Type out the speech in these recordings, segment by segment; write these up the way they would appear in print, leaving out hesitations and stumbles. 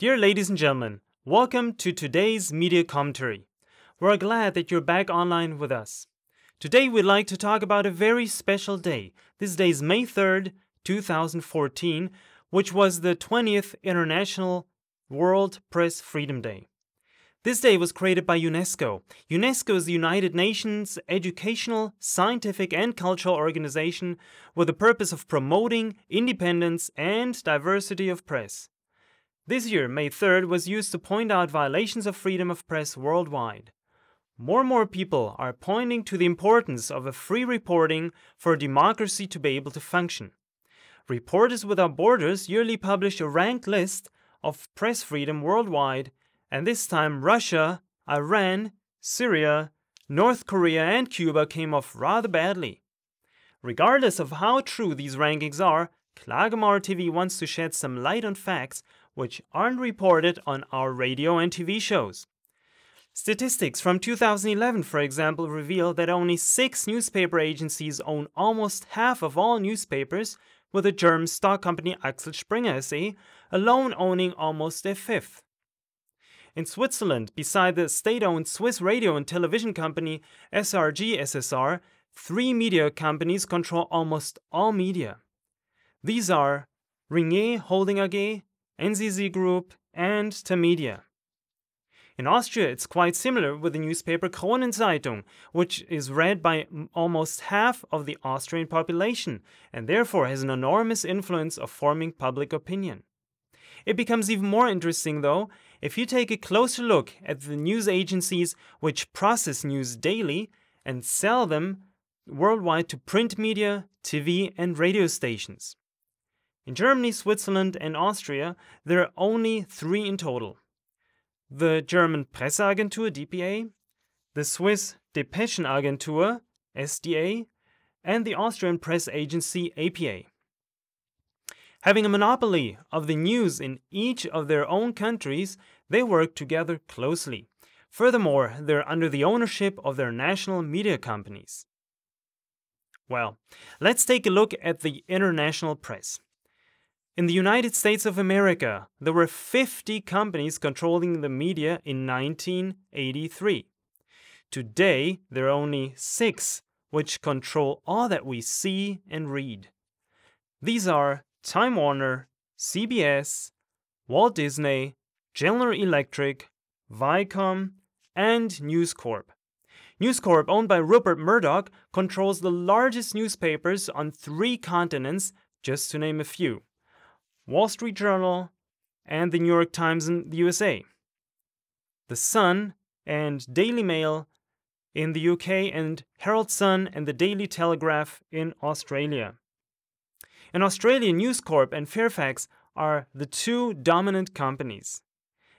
Dear ladies and gentlemen, welcome to today's media commentary. We're glad that you're back online with us. Today we'd like to talk about a very special day. This day is May 3rd, 2014, which was the 20th International World Press Freedom Day. This day was created by UNESCO. UNESCO is the United Nations educational, scientific, and cultural organization with the purpose of promoting independence and diversity of press. This year, May 3rd, was used to point out violations of freedom of press worldwide. More and more people are pointing to the importance of a free reporting for democracy to be able to function. Reporters Without Borders yearly publish a ranked list of press freedom worldwide, and this time Russia, Iran, Syria, North Korea, and Cuba came off rather badly. Regardless of how true these rankings are, Klagemauer TV wants to shed some light on facts which aren't reported on our radio and TV shows. Statistics from 2011, for example, reveal that only 6 newspaper agencies own almost half of all newspapers, with the German stock company Axel Springer SE alone owning almost a fifth. In Switzerland, beside the state-owned Swiss radio and television company SRG SSR, 3 media companies control almost all media. These are Ringier Holding AG, NZZ Group, and Tamedia. In Austria, it's quite similar with the newspaper Kronenzeitung, which is read by almost half of the Austrian population and therefore has an enormous influence of forming public opinion. It becomes even more interesting, though, if you take a closer look at the news agencies which process news daily and sell them worldwide to print media, TV, and radio stations. In Germany, Switzerland, and Austria, there are only 3 in total. The German Presseagentur DPA, the Swiss Depeschenagentur SDA, and the Austrian press agency APA. Having a monopoly of the news in each of their own countries, they work together closely. Furthermore, they're under the ownership of their national media companies. Well, let's take a look at the international press. In the United States of America, there were 50 companies controlling the media in 1983. Today, there are only 6 which control all that we see and read. These are Time Warner, CBS, Walt Disney, General Electric, Viacom, and News Corp. News Corp, owned by Rupert Murdoch, controls the largest newspapers on 3 continents, just to name a few. Wall Street Journal and the New York Times in the USA. The Sun and Daily Mail in the UK, and Herald Sun and the Daily Telegraph in Australia. In Australia, News Corp and Fairfax are the 2 dominant companies.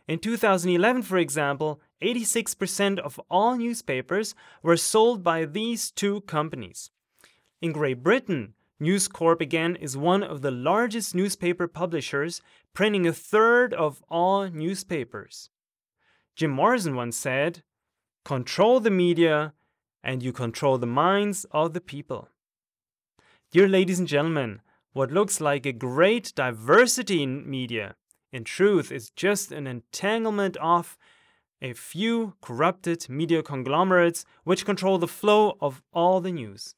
In 2011, for example, 86% of all newspapers were sold by these 2 companies. In Great Britain, News Corp again is one of the largest newspaper publishers, printing 1/3 of all newspapers. Jim Morrison once said, "Control the media and you control the minds of the people." Dear ladies and gentlemen, what looks like a great diversity in media, in truth, is just an entanglement of a few corrupted media conglomerates which control the flow of all the news.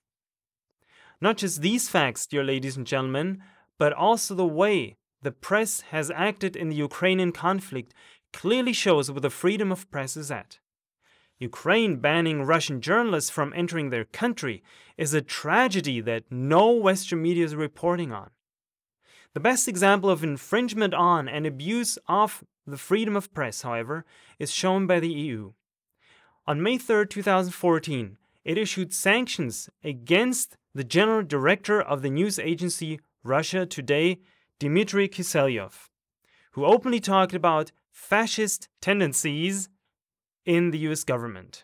Not just these facts, dear ladies and gentlemen, but also the way the press has acted in the Ukrainian conflict clearly shows where the freedom of press is at. Ukraine banning Russian journalists from entering their country is a tragedy that no Western media is reporting on. The best example of infringement on and abuse of the freedom of press, however, is shown by the EU. On May 3rd, 2014, it issued sanctions against the general director of the news agency Russia Today, Dmitry Kiselyov, who openly talked about fascist tendencies in the US government.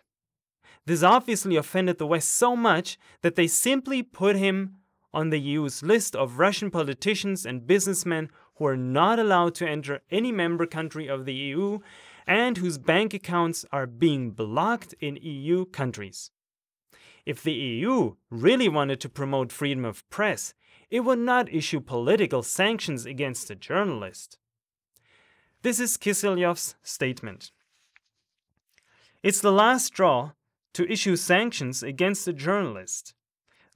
This obviously offended the West so much that they simply put him on the EU's list of Russian politicians and businessmen who are not allowed to enter any member country of the EU and whose bank accounts are being blocked in EU countries. If the EU really wanted to promote freedom of press, it would not issue political sanctions against a journalist. This is Kiselyov's statement. It's the last straw to issue sanctions against a journalist.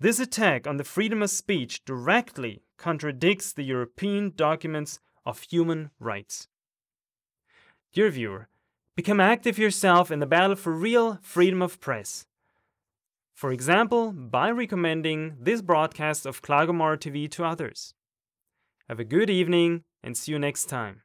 This attack on the freedom of speech directly contradicts the European documents of human rights. Dear viewer, become active yourself in the battle for real freedom of press. For example, by recommending this broadcast of Klagemauer TV to others. Have a good evening and see you next time.